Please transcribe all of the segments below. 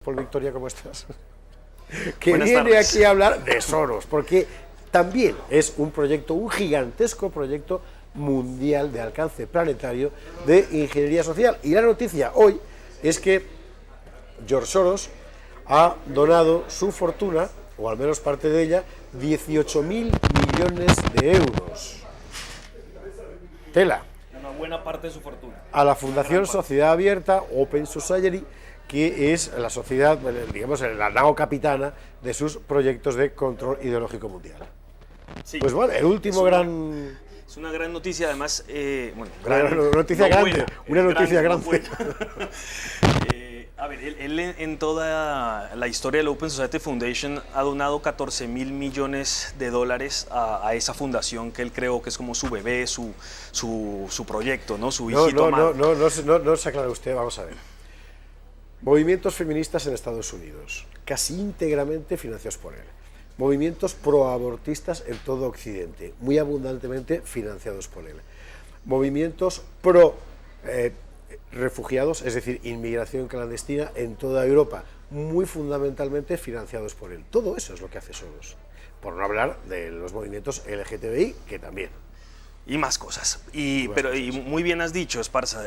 Paul Victoria, ¿cómo estás? Que Buenas viene tardes. aquí a hablar de Soros, porque también es un proyecto, un gigantesco proyecto mundial de alcance planetario de ingeniería social. Y la noticia hoy es que George Soros ha donado su fortuna, o al menos parte de ella, 18.000 millones de euros. Tela. Una buena parte de su fortuna. A la Fundación Sociedad Abierta, Open Society, que es la sociedad, digamos, la nao capitana de sus proyectos de control ideológico mundial. Sí. Pues bueno, el último gran... Es una gran noticia, además, bueno, Una noticia no grande, buena, una noticia no grande. buena. A ver, él en toda la historia del Open Society Foundation ha donado 14.000 millones de dólares a esa fundación que él creó, que es como su bebé, su proyecto, ¿no? Su hijito amado. No se aclara usted, vamos a ver. Movimientos feministas en Estados Unidos, casi íntegramente financiados por él. Movimientos proabortistas en todo Occidente, muy abundantemente financiados por él. Movimientos pro refugiados, es decir, inmigración clandestina en toda Europa, muy fundamentalmente financiados por él. Todo eso es lo que hace Soros, por no hablar de los movimientos LGTBI, que también. Y más cosas. Y muy bien has dicho, Esparza,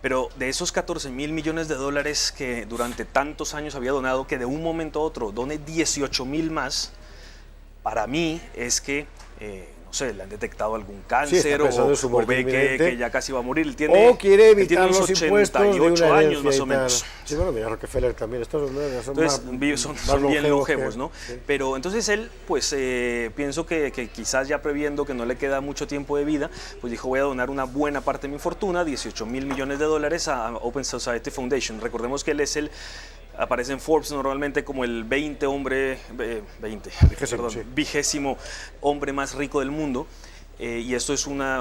pero de esos 14.000 millones de dólares que durante tantos años había donado, que de un momento a otro done 18.000 más, para mí es que, no sé, le han detectado algún cáncer o ve que ya casi va a morir. Él tiene, o quiere él evitar tiene unos los impuestos de 88 una años más herencia o y tal. menos. Sí, bueno, mira Rockefeller también, estos Son bien longevos, ¿no? Sí. Pero entonces él, pues pienso que quizás ya previendo que no le queda mucho tiempo de vida, pues dijo, voy a donar una buena parte de mi fortuna, 18.000 millones de dólares a Open Society Foundation. Recordemos que él es aparece en Forbes normalmente como el 20º hombre más rico del mundo, y esto es una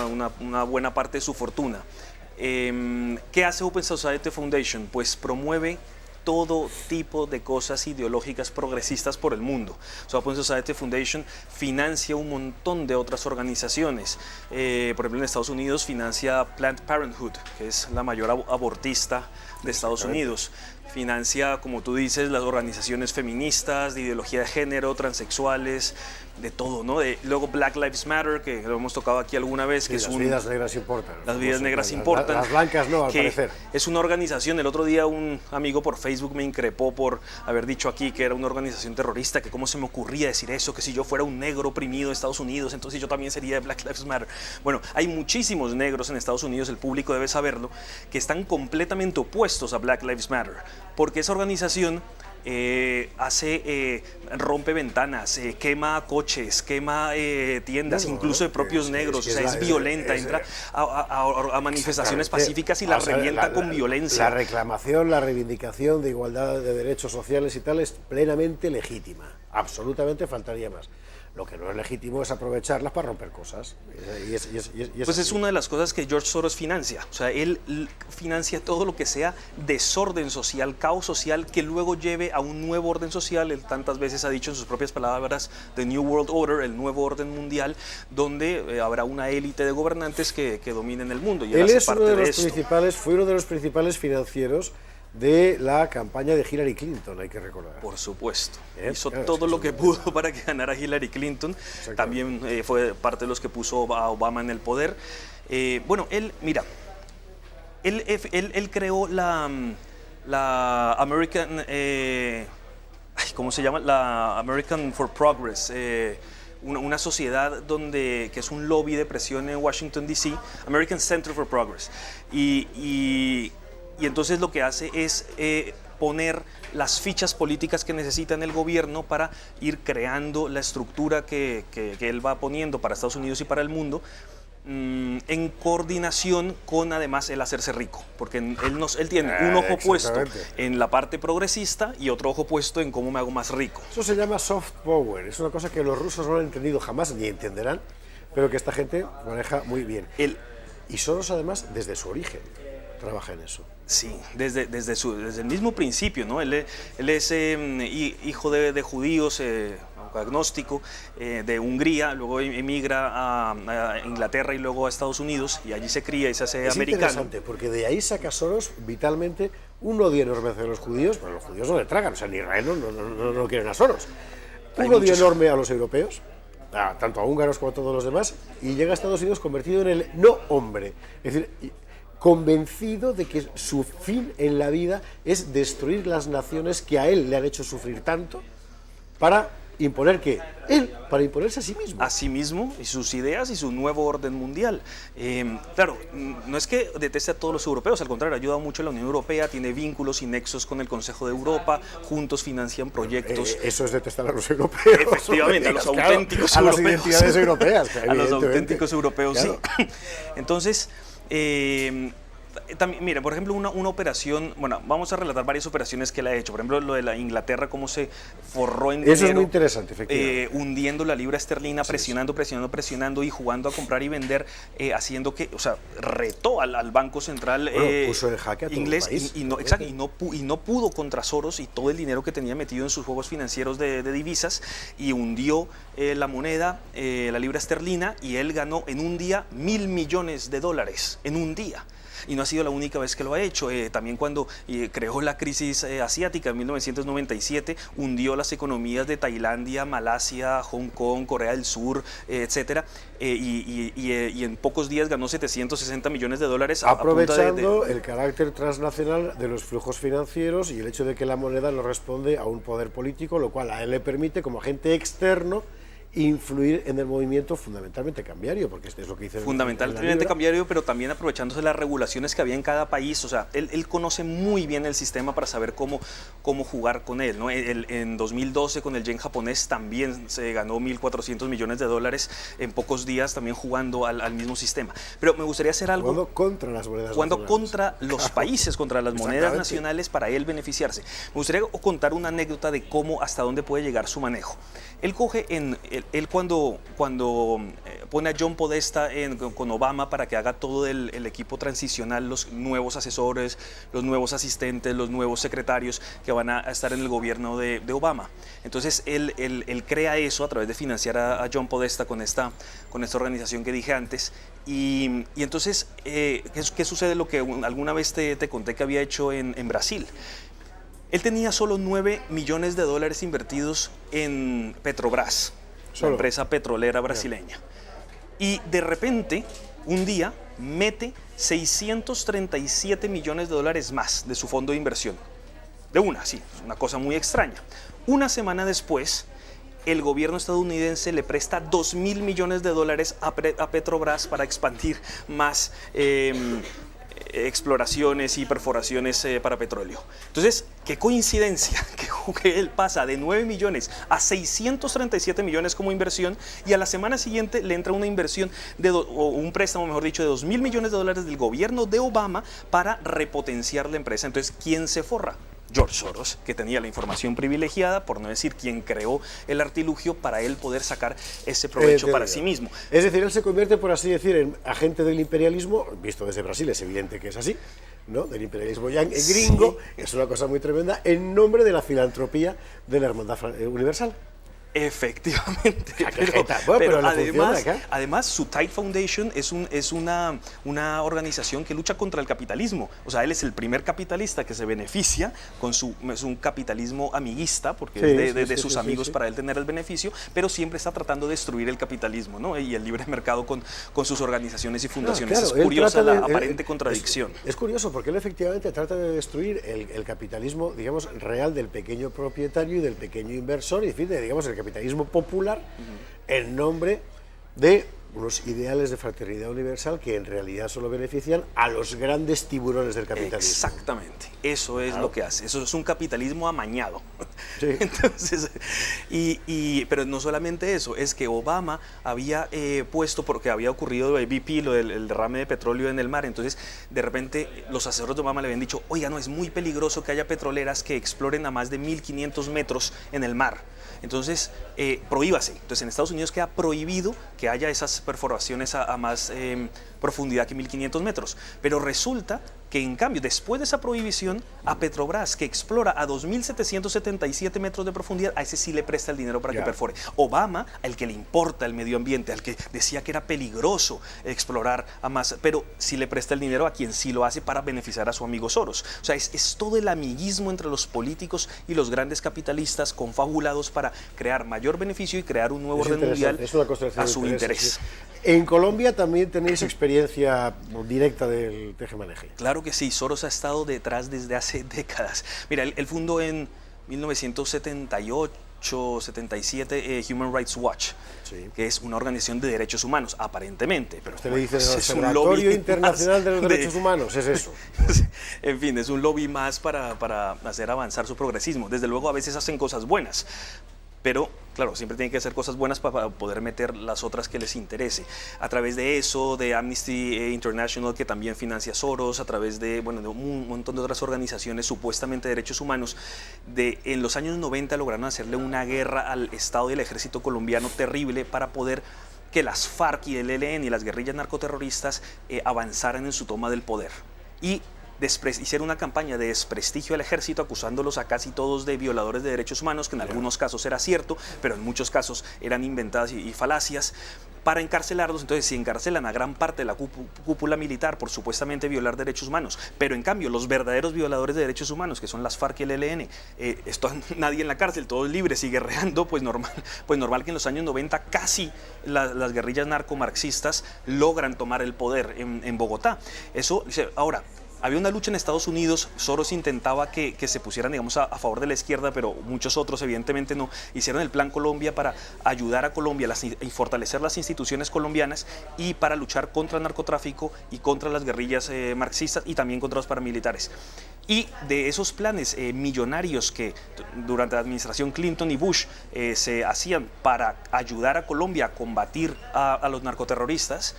buena parte de su fortuna. ¿Qué hace Open Society Foundation? Pues promueve todo tipo de cosas ideológicas progresistas por el mundo. Open Society Foundation financia un montón de otras organizaciones. Por ejemplo, en Estados Unidos financia Planned Parenthood, que es la mayor abortista de Estados Unidos. Financia, como tú dices, las organizaciones feministas, de ideología de género, transexuales, de todo, ¿no? Luego Black Lives Matter, que lo hemos tocado aquí alguna vez, que sí, es las vidas negras importan. Las vidas negras importan. Las blancas no, al parecer. Es una organización. El otro día un amigo por Facebook me increpó por haber dicho aquí que era una organización terrorista, que cómo se me ocurría decir eso, que si yo fuera un negro oprimido de Estados Unidos, entonces yo también sería de Black Lives Matter. Bueno, hay muchísimos negros en Estados Unidos, el público debe saberlo, que están completamente opuestos a Black Lives Matter, porque esa organización rompe ventanas, quema coches, quema tiendas, incluso de propios negros, es violenta, entra a manifestaciones pacíficas y las revienta con violencia. La reclamación, la reivindicación de igualdad de derechos sociales y tal es plenamente legítima, absolutamente, faltaría más. Lo que no es legítimo es aprovecharlas para romper cosas. Pues es una de las cosas que George Soros financia. O sea, él financia todo lo que sea desorden social, caos social, que luego lleve a un nuevo orden social. Él tantas veces ha dicho en sus propias palabras, The New World Order, el nuevo orden mundial, donde habrá una élite de gobernantes que dominen el mundo. Y él es uno de los principales, fue uno de los principales financieros de la campaña de Hillary Clinton, hay que recordar. Por supuesto. Hizo todo lo que pudo para que ganara Hillary Clinton. También fue parte de los que puso a Obama en el poder. Bueno, él creó la American... ¿cómo se llama? La American for Progress. Una sociedad que es un lobby de presión en Washington, D.C., American Center for Progress. Y entonces lo que hace es poner las fichas políticas que necesita en el gobierno para ir creando la estructura que él va poniendo para Estados Unidos y para el mundo, en coordinación con además el hacerse rico, porque él tiene un ojo puesto en la parte progresista y otro ojo puesto en cómo me hago más rico. Eso se llama soft power, es una cosa que los rusos no han entendido jamás ni entenderán, pero que esta gente maneja muy bien. Y Soros además desde su origen trabaja en eso. Sí, desde el mismo principio, ¿no? Él es hijo de judíos, agnóstico, de Hungría, luego emigra a Inglaterra y luego a Estados Unidos, y allí se cría y se hace americano. Es interesante, porque de ahí saca Soros vitalmente un odio enorme hacia los judíos, pero los judíos no le tragan, o sea, ni Israel no quieren a Soros. Hay Un odio muchos. enorme a los europeos, tanto a húngaros como a todos los demás, y llega a Estados Unidos convertido en el no hombre. Es decir, convencido de que su fin en la vida es destruir las naciones que a él le han hecho sufrir tanto para imponer ¿qué? Para imponerse a sí mismo. A sí mismo y sus ideas y su nuevo orden mundial. Claro, no es que deteste a todos los europeos, al contrario, ayuda mucho a la Unión Europea, tiene vínculos y nexos con el Consejo de Europa, juntos financian proyectos. Eso es detestar a los europeos. Efectivamente, a los Claro, auténticos a las europeos. identidades europeas. A los evidentemente. auténticos europeos, Claro. sí. Entonces, también, mira, por ejemplo, una operación, bueno, vamos a relatar varias operaciones que él ha hecho. Por ejemplo, lo de la Inglaterra, cómo se forró en dinero. Eso es muy interesante, efectivamente. Hundiendo la libra esterlina, presionando y jugando a comprar y vender, haciendo que, o sea, retó al Banco Central puso en jaque a todo inglés el país. exacto, y no pudo contra Soros y todo el dinero que tenía metido en sus juegos financieros de divisas, y hundió la moneda, la libra esterlina, y él ganó en un día $1.000 millones en un día. Y no ha sido la única vez que lo ha hecho. También cuando creó la crisis asiática en 1997, hundió las economías de Tailandia, Malasia, Hong Kong, Corea del Sur, etcétera, y en pocos días ganó $760 millones aprovechando el carácter transnacional de los flujos financieros y el hecho de que la moneda no responde a un poder político, lo cual a él le permite, como agente externo, influir en el movimiento fundamentalmente cambiario, porque es lo que dice fundamentalmente cambiario, pero también aprovechándose de las regulaciones que había en cada país. O sea, él conoce muy bien el sistema para saber cómo jugar con él, ¿no? En 2012 con el yen japonés también se ganó $1.400 millones en pocos días, también jugando al mismo sistema. Pero me gustaría hacer algo... Jugando contra las monedas Jugando nacionales. Contra los países, contra las monedas nacionales, para él beneficiarse. Me gustaría contar una anécdota de cómo, hasta dónde puede llegar su manejo. Él coge él cuando pone a John Podesta con Obama para que haga todo el equipo transicional, los nuevos asesores, los nuevos asistentes, los nuevos secretarios que van a estar en el gobierno de Obama. Entonces él crea eso a través de financiar a John Podesta con esta organización que dije antes. Y entonces, ¿qué sucede? Lo que alguna vez te conté que había hecho en Brasil. Él tenía solo $9 millones invertidos en Petrobras, la empresa petrolera brasileña. Y de repente, un día, mete $637 millones más de su fondo de inversión. De una, sí, es una cosa muy extraña. Una semana después, el gobierno estadounidense le presta $2.000 millones a Petrobras para expandir más exploraciones y perforaciones para petróleo. Entonces, qué coincidencia que él pasa de 9 millones a 637 millones como inversión, y a la semana siguiente le entra una inversión o un préstamo, mejor dicho, de $2.000 millones del gobierno de Obama para repotenciar la empresa. Entonces, ¿quién se forra? George Soros, que tenía la información privilegiada, por no decir quien creó el artilugio para él poder sacar ese provecho para sí mismo. Es decir, él se convierte, por así decir, en agente del imperialismo, visto desde Brasil, es evidente que es así, ¿no? Del imperialismo gringo, sí. Es una cosa muy tremenda, en nombre de la filantropía de la Hermandad Universal. Efectivamente, pero además su Tide Foundation es una organización que lucha contra el capitalismo. O sea, él es el primer capitalista que se beneficia es un capitalismo amiguista, porque es de sus amigos para él tener el beneficio, pero siempre está tratando de destruir el capitalismo, ¿no? Y el libre mercado con sus organizaciones y fundaciones. Es curiosa la aparente contradicción. Es curioso porque él efectivamente trata de destruir el capitalismo, digamos, real del pequeño propietario y del pequeño inversor, y en fin, digamos, el capitalismo popular, en nombre de unos ideales de fraternidad universal que en realidad solo benefician a los grandes tiburones del capitalismo. Exactamente, eso es lo que hace, eso es un capitalismo amañado. Sí. Entonces, pero no solamente eso, es que Obama había puesto, porque había ocurrido el BP, el derrame de petróleo en el mar, entonces de repente los asesores de Obama le habían dicho, oiga, no, es muy peligroso que haya petroleras que exploren a más de 1.500 metros en el mar. Entonces, prohíbase. Entonces, en Estados Unidos queda prohibido que haya esas perforaciones a más profundidad que 1.500 metros. Pero resulta que en cambio, después de esa prohibición, a Petrobras, que explora a 2.777 metros de profundidad, a ese sí le presta el dinero para que perfore. Obama, al que le importa el medio ambiente, al que decía que era peligroso explorar a más, pero sí le presta el dinero a quien sí lo hace para beneficiar a su amigo Soros. O sea, es todo el amiguismo entre los políticos y los grandes capitalistas confabulados para crear mayor beneficio y crear un nuevo orden mundial a su interés. Sí. En Colombia también tenéis experiencia directa del tejemaneje. Claro que sí, Soros ha estado detrás desde hace décadas. Mira, él fundó en 1978, 77 Human Rights Watch, sí, que es una organización de derechos humanos, aparentemente. Pero usted le dice el Observatorio Internacional de los Derechos Humanos, es eso. En fin, es un lobby más para hacer avanzar su progresismo. Desde luego, a veces hacen cosas buenas, pero claro, siempre tienen que hacer cosas buenas para poder meter las otras que les interese. A través de eso, de Amnesty International, que también financia Soros, a través de, bueno, de un montón de otras organizaciones supuestamente de derechos humanos, en los años 90 lograron hacerle una guerra al Estado y al ejército colombiano terrible para poder que las FARC y el ELN y las guerrillas narcoterroristas avanzaran en su toma del poder. Y hicieron una campaña de desprestigio al ejército, acusándolos a casi todos de violadores de derechos humanos, que en algunos casos era cierto, pero en muchos casos eran inventadas y falacias, para encarcelarlos. Entonces, si encarcelan a gran parte de la cúpula militar por supuestamente violar derechos humanos, pero en cambio los verdaderos violadores de derechos humanos, que son las FARC y el ELN, nadie en la cárcel, todos libres y guerreando, pues normal que en los años 90 casi las guerrillas narcomarxistas logran tomar el poder en Bogotá. Eso, ahora, había una lucha en Estados Unidos, Soros intentaba que se pusieran, digamos, a favor de la izquierda, pero muchos otros evidentemente no. Hicieron el Plan Colombia para ayudar a Colombia y fortalecer las instituciones colombianas y para luchar contra el narcotráfico y contra las guerrillas marxistas y también contra los paramilitares. Y de esos planes millonarios que durante la administración Clinton y Bush se hacían para ayudar a Colombia a combatir a los narcoterroristas,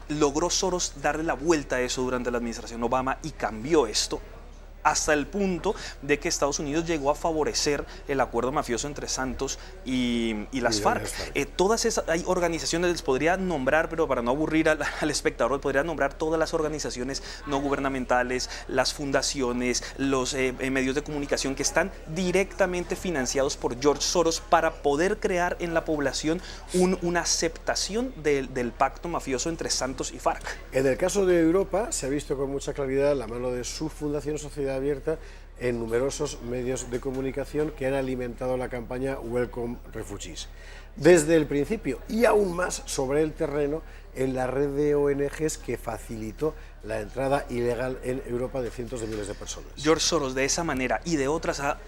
logró Soros darle la vuelta a eso durante la administración Obama y cambió esto hasta el punto de que Estados Unidos llegó a favorecer el acuerdo mafioso entre Santos y las FARC. Todas esas hay organizaciones, les podría nombrar, pero para no aburrir al espectador, podría nombrar todas las organizaciones no gubernamentales, las fundaciones, los medios de comunicación que están directamente financiados por George Soros para poder crear en la población una aceptación del pacto mafioso entre Santos y FARC. En el caso de Europa se ha visto con mucha claridad la mano de su Fundación Sociedad Abierta en numerosos medios de comunicación que han alimentado la campaña Welcome Refugees. Desde el principio y aún más sobre el terreno en la red de ONGs que facilitó la entrada ilegal en Europa de cientos de miles de personas. George Soros de esa manera y de otras ha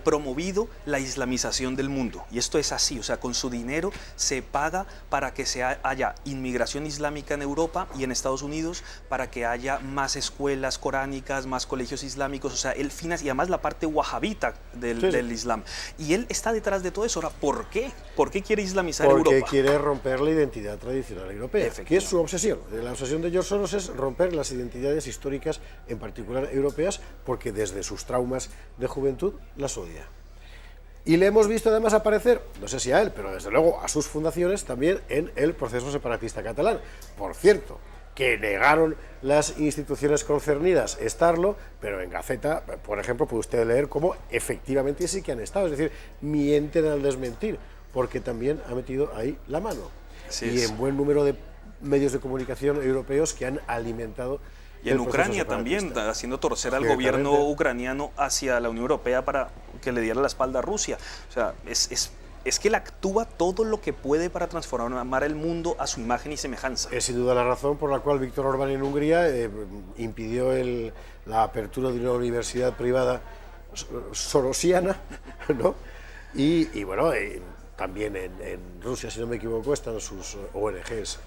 promovido la islamización del mundo, y esto es así, o sea, con su dinero se paga para que haya inmigración islámica en Europa y en Estados Unidos, para que haya más escuelas coránicas, más colegios islámicos, o sea, él financia, y además la parte wahabita del Islam, y él está detrás de todo eso. Ahora, ¿por qué? ¿Por qué quiere islamizar Europa? Porque quiere romper la identidad tradicional europea, que es su obsesión. La obsesión de George Soros es romper las identidades históricas, en particular europeas, porque desde sus traumas de juventud las odia. Y le hemos visto además aparecer, no sé si a él, pero desde luego a sus fundaciones también en el proceso separatista catalán. Por cierto, que negaron las instituciones concernidas estarlo, pero en Gaceta, por ejemplo, puede usted leer cómo efectivamente sí que han estado, es decir, mienten al desmentir, porque también ha metido ahí la mano. Y en buen número de medios de comunicación europeos que han alimentado. Y en Ucrania también, haciendo torcer al gobierno ucraniano hacia la Unión Europea para que le diera la espalda a Rusia. O sea, es que él actúa todo lo que puede para transformar el mundo a su imagen y semejanza. Es sin duda la razón por la cual Víctor Orbán en Hungría impidió la apertura de una universidad privada sorosiana, ¿no? Y bueno, también en Rusia, si no me equivoco, están sus ONGs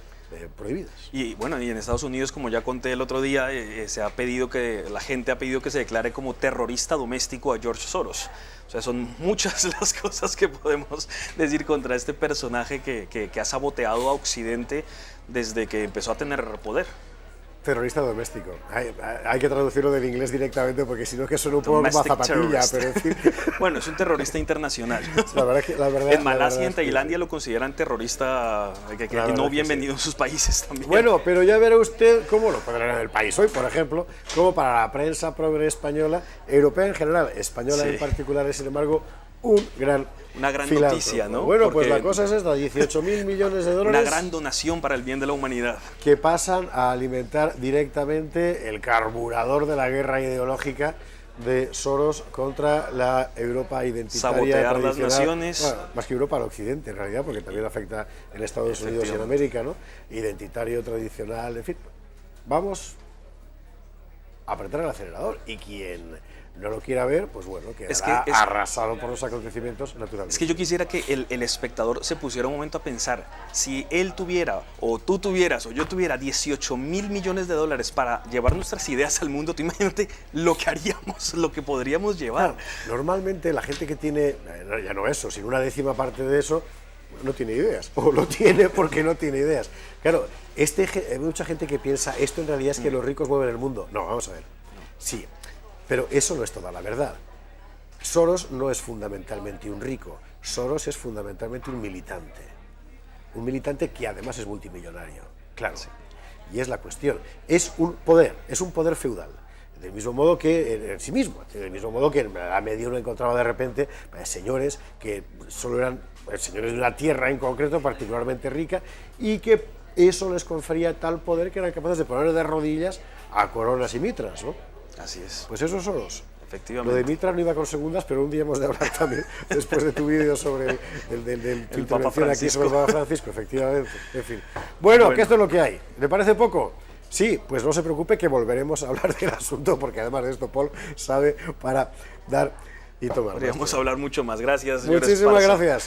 prohibidas. Y bueno, y en Estados Unidos, como ya conté el otro día, la gente ha pedido que se declare como terrorista doméstico a George Soros. O sea, son muchas las cosas que podemos decir contra este personaje que ha saboteado a Occidente desde que empezó a tener poder. Terrorista doméstico. Hay que traducirlo del inglés directamente porque si no es que suena un poco como a Domestic zapatilla, terrorist. pero en fin, Bueno, es un terrorista internacional. la verdad En Malasia y en es que Tailandia lo consideran terrorista que La verdad no que bienvenido en sus países también. Bueno, pero ya verá usted cómo lo podrá en el país hoy, por ejemplo, como para la prensa progre española, europea en general, española Sí. en particular, es sin embargo Una gran filántropo. noticia, ¿no? Bueno, pues Porque la cosa es esta, 18.000 millones de una dólares gran donación para el bien de la humanidad. que pasan a alimentar directamente el carburador de la guerra ideológica de Soros contra la Europa identitaria Sabotear las tradicional. naciones. Bueno, más que Europa, al occidente en realidad, porque también afecta en Estados Unidos y en América, ¿no? Identitario, tradicional, en fin. Vamos a apretar el acelerador y quien no lo quiera ver, pues bueno, quedará arrasado por los acontecimientos naturalmente. Es que yo quisiera que el espectador se pusiera un momento a pensar, si él tuviera, o tú tuvieras, o yo tuviera 18.000 millones de dólares para llevar nuestras ideas al mundo, tú imagínate lo que haríamos, lo que podríamos llevar. Claro, normalmente la gente que tiene, ya no eso, sino una décima parte de eso, no tiene ideas, o lo tiene porque no tiene ideas. Claro, hay mucha gente que piensa, esto en realidad es que los ricos mueven el mundo. No, vamos a ver. Sí, pero eso no es toda la verdad. Soros no es fundamentalmente un rico, Soros es fundamentalmente un militante que además es multimillonario, claro. Sí. Y es la cuestión, es un poder feudal. Del mismo modo que en sí mismo, del mismo modo que en la media uno encontraba de repente señores que solo eran señores de una tierra en concreto particularmente rica y que eso les confería tal poder que eran capaces de poner de rodillas a coronas y mitras, ¿no? Así es. Pues esos Soros. Efectivamente. Lo de Mitras no iba con segundas, pero un día hemos de hablar también, después de tu vídeo sobre tu intervención aquí sobre el Papa Francisco, efectivamente. En fin. Bueno, que esto es lo que hay. ¿Le parece poco? Sí, pues no se preocupe que volveremos a hablar del asunto, porque además de esto Paul sabe para dar y tomar. Podríamos hablar mucho más. Gracias. Muchísimas gracias.